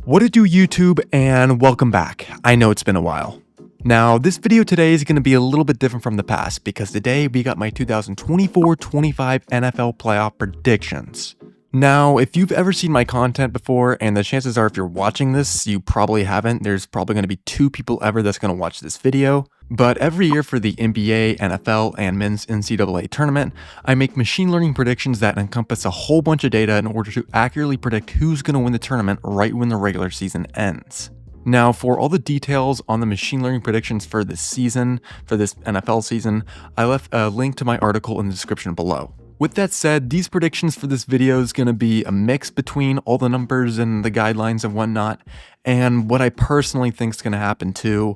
What to do, YouTube, and welcome back. I know it's been a while. Now, this video today is going to be a little bit different from the past because today we got my 2024-25 NFL playoff predictions. Now, if you've ever seen my content before, and the chances are if you're watching this, you probably haven't, there's probably going to be 2 people ever that's going to watch this video. But every year for the NBA, NFL, and men's NCAA tournament, I make machine learning predictions that encompass a whole bunch of data in order to accurately predict who's going to win the tournament right when the regular season ends. Now, for all the details on the machine learning predictions for this season, for this NFL season, I left a link to my article in the description below. With that said, these predictions for this video is going to be a mix between all the numbers and the guidelines and whatnot, and what I personally think is going to happen too,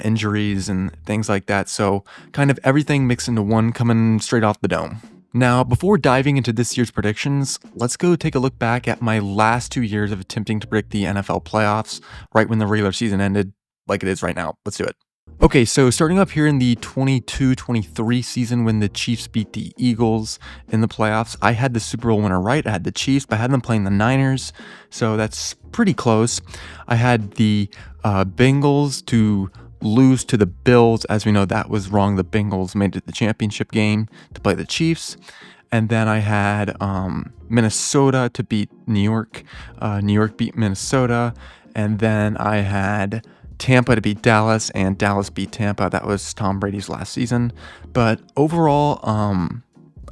injuries and things like that. So kind of everything mixed into one coming straight off the dome. Now, before diving into this year's predictions, let's go take a look back at my last 2 years of attempting to predict the NFL playoffs right when the regular season ended, like it is right now. Let's do it. Okay, so starting up here in the 22-23 season when the Chiefs beat the Eagles in the playoffs, I had the Super Bowl winner right. I had the Chiefs, but I had them playing the Niners, so that's pretty close. I had the Bengals to lose to the Bills. As we know, that was wrong. The Bengals made it to the championship game to play the Chiefs. And then I had Minnesota to beat New York. New York beat Minnesota. And then I had Tampa to beat Dallas, and Dallas beat Tampa. That was Tom Brady's last season. But overall,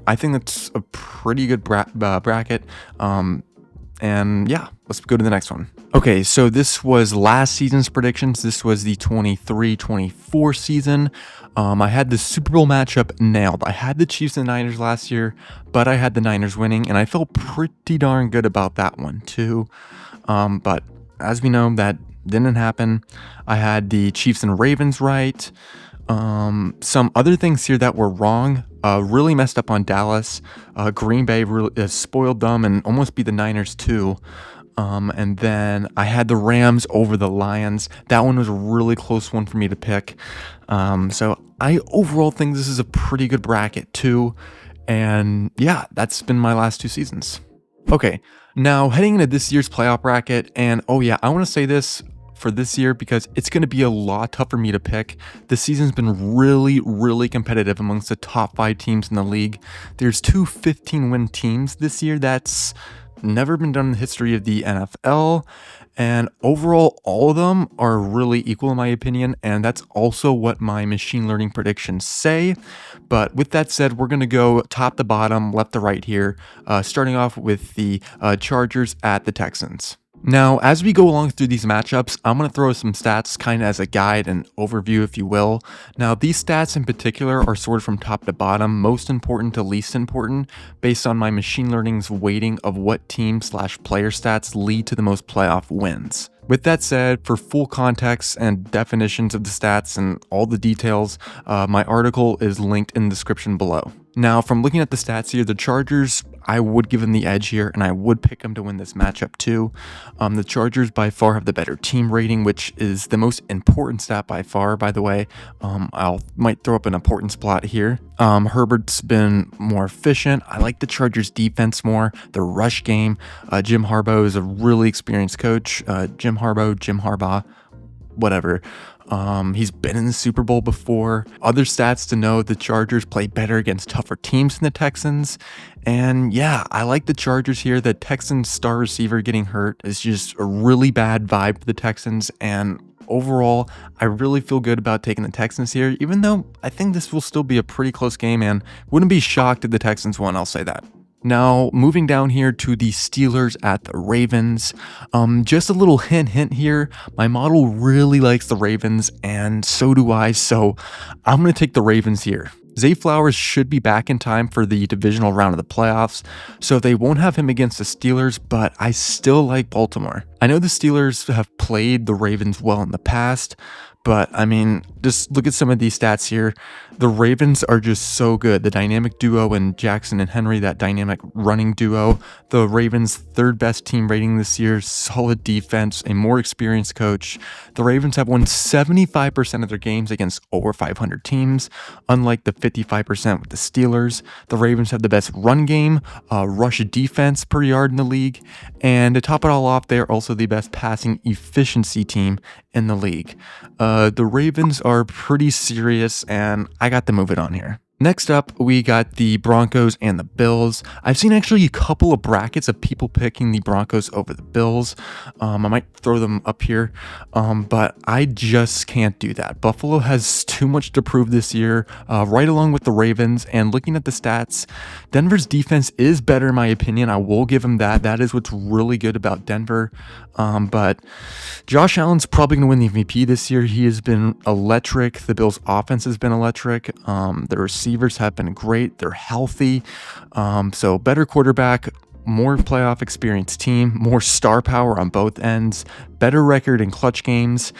I think that's a pretty good bracket. And yeah, let's go to the next one. Okay, so this was last season's predictions. This was the 23-24 season. I had the Super Bowl matchup nailed. I had the Chiefs and Niners last year, but I had the Niners winning, and I felt pretty darn good about that one too. But as we know, that didn't happen. I had the Chiefs and Ravens right. Some other things here that were wrong. Really messed up on Dallas. Green Bay really spoiled them and almost beat the Niners too. And then I had the Rams over the Lions. That one was a really close one for me to pick. So I overall think this is a pretty good bracket too. And yeah, that's been my last 2 seasons. Okay, now heading into this year's playoff bracket, and oh yeah, I want to say this for this year because it's going to be a lot tougher for me to pick. The season's been really competitive amongst the top 5 teams in the league. There's 2 15-win teams this year. That's never been done in the history of the NFL. And overall, all of them are really equal in my opinion, and that's also what my machine learning predictions say. But with that said, we're going to go top to bottom, left to right here, starting off with the Chargers at the Texans. Now, as we go along through these matchups, I'm going to throw some stats kind of as a guide and overview, if you will. Now, these stats in particular are sorted from top to bottom, most important to least important, based on my machine learning's weighting of what team/player stats lead to the most playoff wins. With that said, for full context and definitions of the stats and all the details, my article is linked in the description below. Now, from looking at the stats here, the Chargers, I would give them the edge here, and I would pick them to win this matchup too. The Chargers by far have the better team rating, which is the most important stat by far, by the way. Might throw up an important spot here. Herbert's been more efficient. I like the Chargers defense more, the rush game. Jim Harbaugh is a really experienced coach. Jim Harbaugh, whatever. He's been in the Super Bowl before. Other stats to know, the Chargers play better against tougher teams than the Texans. And yeah, I like the Chargers here. The Texans star receiver getting hurt is just a really bad vibe for the Texans. And overall, I really feel good about taking the Texans here, even though I think this will still be a pretty close game and wouldn't be shocked if the Texans won, I'll say that. Now, moving down here to the Steelers at the Ravens. Just a little hint here. My model really likes the Ravens, and so do I, so I'm going to take the Ravens here. Zay Flowers should be back in time for the divisional round of the playoffs, so they won't have him against the Steelers, but I still like Baltimore. I know the Steelers have played the Ravens well in the past, but I mean, just look at some of these stats here. The Ravens are just so good. The dynamic duo in Jackson and Henry, that dynamic running duo. The Ravens' 3rd best team rating this year, solid defense, a more experienced coach. The Ravens have won 75% of their games against over 500 teams, unlike the 55% with the Steelers. The Ravens have the best run game, rush defense per yard in the league, and to top it all off, they are also the best passing efficiency team in the league. The Ravens are pretty serious, and I got to move it on here. Next up, we got the Broncos and the Bills. I've seen actually a couple of brackets of people picking the Broncos over the Bills. I might throw them up here, but I just can't do that. Buffalo has too much to prove this year, right along with the Ravens. And looking at the stats, Denver's defense is better in my opinion. I will give them that. That is what's really good about Denver. But Josh Allen's probably going to win the MVP this year. He has been electric. The Bills' offense has been electric. The receivers have been great. They're healthy. So better quarterback, more playoff experience team, more star power on both ends, better record in clutch games.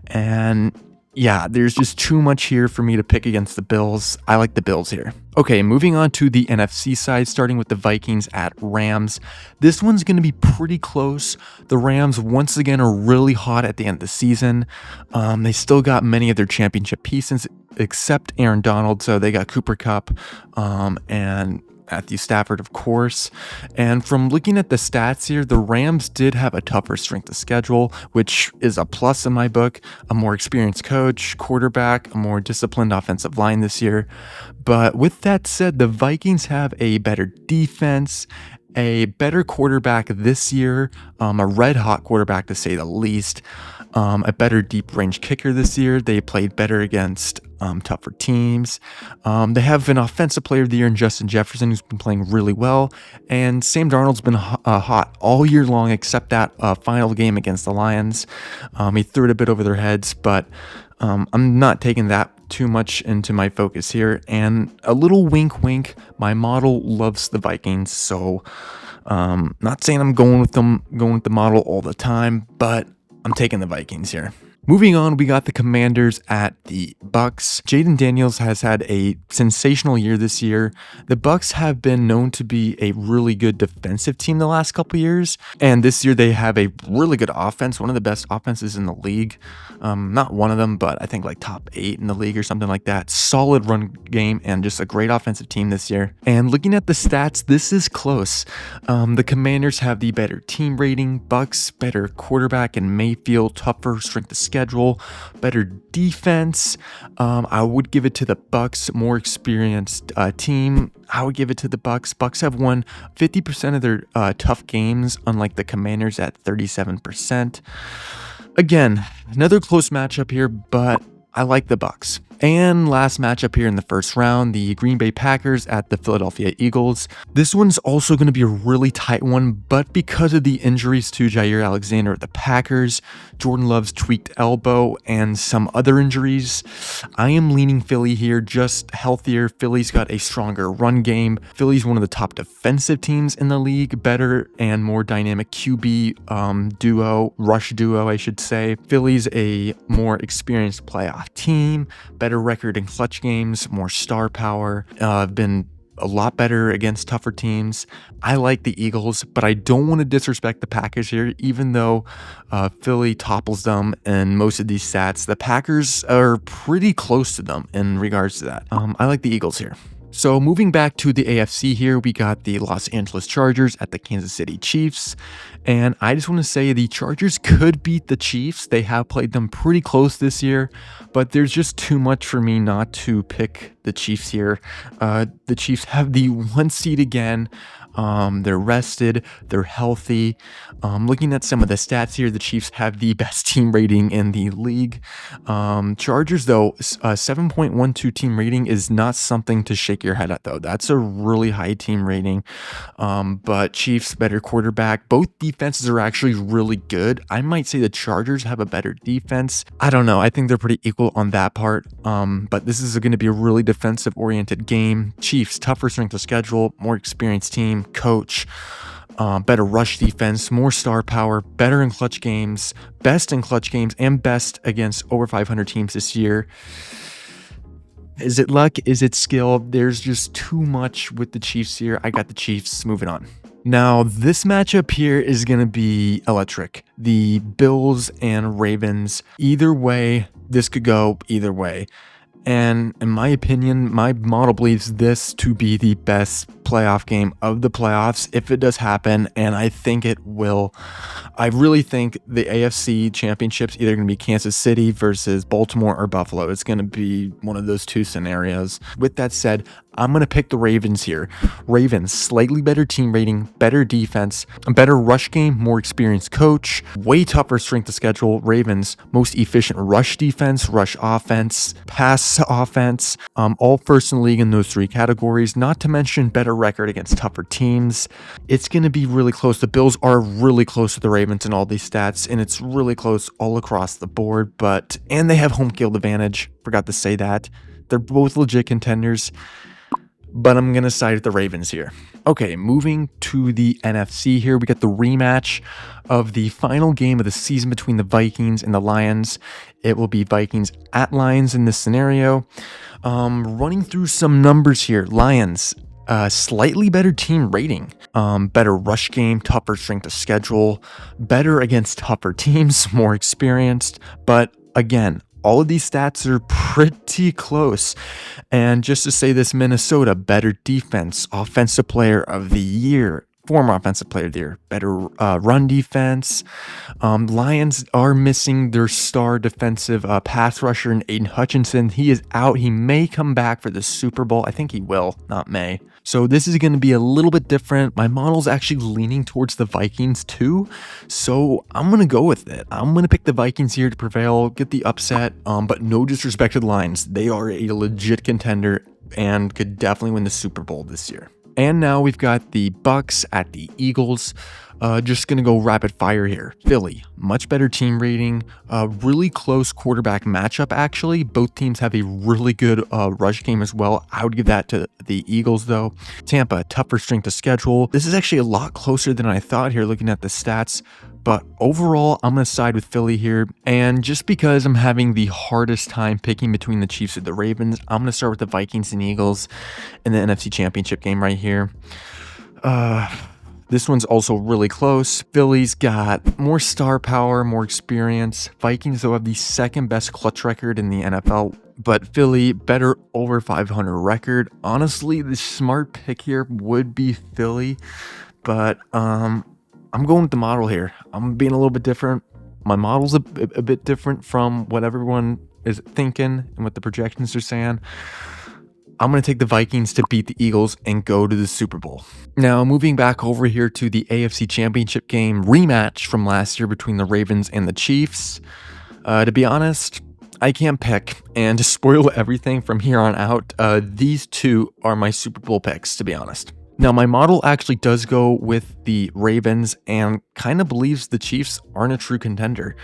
And yeah, there's just too much here for me to pick against the Bills. I like the Bills here. Okay, moving on to the NFC side, starting with the Vikings at Rams. This one's going to be pretty close. The Rams, once again, are really hot at the end of the season. They still got many of their championship pieces, except Aaron Donald. So they got Cooper Kupp and Matthew Stafford, of course. And from looking at the stats here, the Rams did have a tougher strength of schedule, which is a plus in my book. A more experienced coach, quarterback, a more disciplined offensive line this year. But with that said, the Vikings have a better defense, a better quarterback this year, a red-hot quarterback to say the least, a better deep-range kicker this year. They played better against tougher teams. They have an offensive player of the year in Justin Jefferson, who's been playing really well, and Sam Darnold's been hot all year long except that final game against the Lions. He threw it a bit over their heads, but I'm not taking that too much into my focus here. And a little wink wink, my model loves the Vikings, so not saying I'm going with the model all the time, but I'm taking the Vikings here. Moving on, we got the Commanders at the Bucks. Jaden Daniels has had a sensational year this year. The Bucks have been known to be a really good defensive team the last couple years, and this year they have a really good offense, one of the best offenses in the league. Not one of them, but I think like top 8 in the league or something like that. Solid run game and just a great offensive team this year. And looking at the stats, this is close. The Commanders have the better team rating, Bucks better quarterback in Mayfield, tougher strength of schedule, better defense. I would give it to the Bucks, more experienced team. I would give it to the Bucks. Bucks have won 50% of their tough games, unlike the Commanders at 37%. Again, another close matchup here, but I like the Bucks. And last matchup here in the first round, the Green Bay Packers at the Philadelphia Eagles. This one's also going to be a really tight one, but because of the injuries to Jair Alexander at the Packers, Jordan Love's tweaked elbow, and some other injuries, I am leaning Philly here, just healthier. Philly's got a stronger run game. Philly's one of the top defensive teams in the league, better and more dynamic QB rush duo, I should say. Philly's a more experienced playoff team, better record in clutch games, more star power, been a lot better against tougher teams. I like the Eagles, but I don't want to disrespect the Packers here, even though Philly topples them in most of these stats. The Packers are pretty close to them in regards to that. I like the Eagles here. So moving back to the AFC here, we got the Los Angeles Chargers at the Kansas City Chiefs. And I just want to say the Chargers could beat the Chiefs. They have played them pretty close this year, but there's just too much for me not to pick the Chiefs here. The Chiefs have the 1 seed again. They're rested, they're healthy. Looking at some of the stats here, the Chiefs have the best team rating in the league. Chargers, though, 7.12 team rating is not something to shake your head at, though. That's a really high team rating. But Chiefs, better quarterback. Both defenses are actually really good. I might say the Chargers have a better defense. I don't know. I think they're pretty equal on that part. But this is going to be a really defensive-oriented game. Chiefs, tougher strength of schedule, more experienced team, coach, better rush defense, more star power, better in clutch games, best in clutch games, and best against over 500 teams this year. Is it luck? Is it skill? There's just too much with the Chiefs here. I got the Chiefs. Moving on. Now, this matchup here is going to be electric. The Bills and Ravens. Either way, this could go either way. And in my opinion, my model believes this to be the best playoff game of the playoffs if it does happen, and I think it will. I really think the AFC Championship's either going to be Kansas City versus Baltimore or Buffalo. It's going to be one of those two scenarios. With that said, I'm going to pick the Ravens here. Ravens, slightly better team rating, better defense, a better rush game, more experienced coach, way tougher strength of schedule. Ravens, most efficient rush defense, rush offense, pass offense, all first in the league in those three categories, not to mention better record against tougher teams. It's going to be really close. The Bills are really close to the Ravens in all these stats, and it's really close all across the board, and they have home field advantage. Forgot to say that. They're both legit contenders, but I'm going to side with the Ravens here. Okay, moving to the NFC here, we got the rematch of the final game of the season between the Vikings and the Lions. It will be Vikings at Lions in this scenario. Running through some numbers here. Lions, slightly better team rating, better rush game, tougher strength of schedule, better against tougher teams, more experienced, but again, all of these stats are pretty close. And just to say this, Minnesota, better defense, offensive player of the year, former offensive player of the year, better run defense. Lions are missing their star defensive pass rusher in Aiden Hutchinson. He is out. He may come back for the Super Bowl. I think he will, not may. So this is going to be a little bit different. My model's actually leaning towards the Vikings too. So I'm going to go with it. I'm going to pick the Vikings here to prevail, get the upset, but no disrespect to the Lions. They are a legit contender and could definitely win the Super Bowl this year. And now we've got the Bucks at the Eagles. Just going to go rapid fire here. Philly, much better team rating, really close quarterback matchup actually. Both teams have a really good rush game as well. I would give that to the Eagles though. Tampa, tougher strength of schedule. This is actually a lot closer than I thought here looking at the stats. But overall, I'm going to side with Philly here. And just because I'm having the hardest time picking between the Chiefs and the Ravens, I'm going to start with the Vikings and Eagles in the NFC Championship game right here. This one's also really close. Philly's got more star power, more experience. Vikings, though, have the second best clutch record in the NFL. But Philly, better over 500 record. Honestly, the smart pick here would be Philly. But I'm going with the model here. I'm being a little bit different. My model's a bit different from what everyone is thinking and what the projections are saying. I'm going to take the Vikings to beat the Eagles and go to the Super Bowl. Now, moving back over here to the AFC Championship game rematch from last year between the Ravens and the Chiefs. To be honest, I can't pick. And to spoil everything from here on out, these two are my Super Bowl picks, to be honest. Now, my model actually does go with the Ravens and kind of believes the Chiefs aren't a true contender.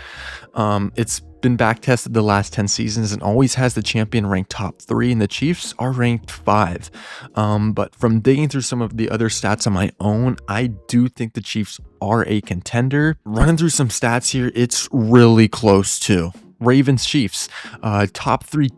It's been back tested the last 10 seasons and always has the champion ranked top 3, and the Chiefs are ranked 5. But from digging through some of the other stats on my own, I do think the Chiefs are a contender. Running through some stats here, it's really close too. Ravens, Chiefs, top 3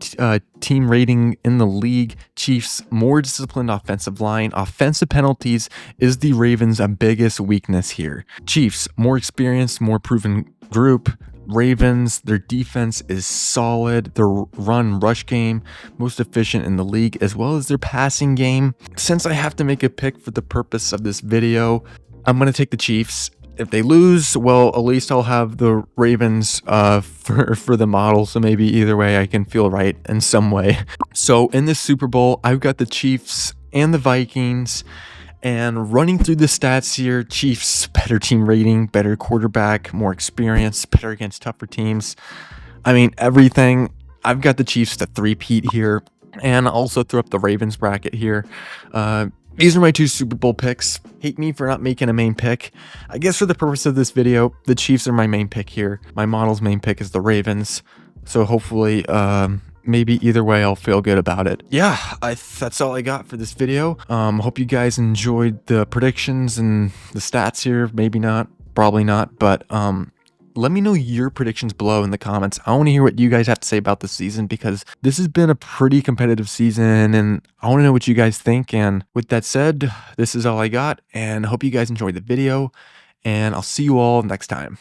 team rating in the league. Chiefs, more disciplined offensive line. Offensive penalties is the Ravens' biggest weakness here. Chiefs, more experienced, more proven group. Ravens, their defense is solid. Their run rush game, most efficient in the league, as well as their passing game. Since I have to make a pick for the purpose of this video, I'm going to take the Chiefs. If they lose, well, at least I'll have the Ravens for the model, so maybe either way I can feel right in some way. So in this Super Bowl, I've got the Chiefs and the Vikings, and running through the stats here, Chiefs, better team rating, better quarterback, more experience, better against tougher teams. I mean, everything. I've got the Chiefs to three-peat here, and I'll also throw up the Ravens bracket here. These are my 2 Super Bowl picks. Hate me for not making a main pick. I guess for the purpose of this video, the Chiefs are my main pick here. My model's main pick is the Ravens. So hopefully, maybe either way, I'll feel good about it. Yeah, that's all I got for this video. Hope you guys enjoyed the predictions and the stats here. Maybe not, probably not, but let me know your predictions below in the comments. I want to hear what you guys have to say about the season, because this has been a pretty competitive season and I want to know what you guys think. And with that said, this is all I got, and I hope you guys enjoyed the video, and I'll see you all next time.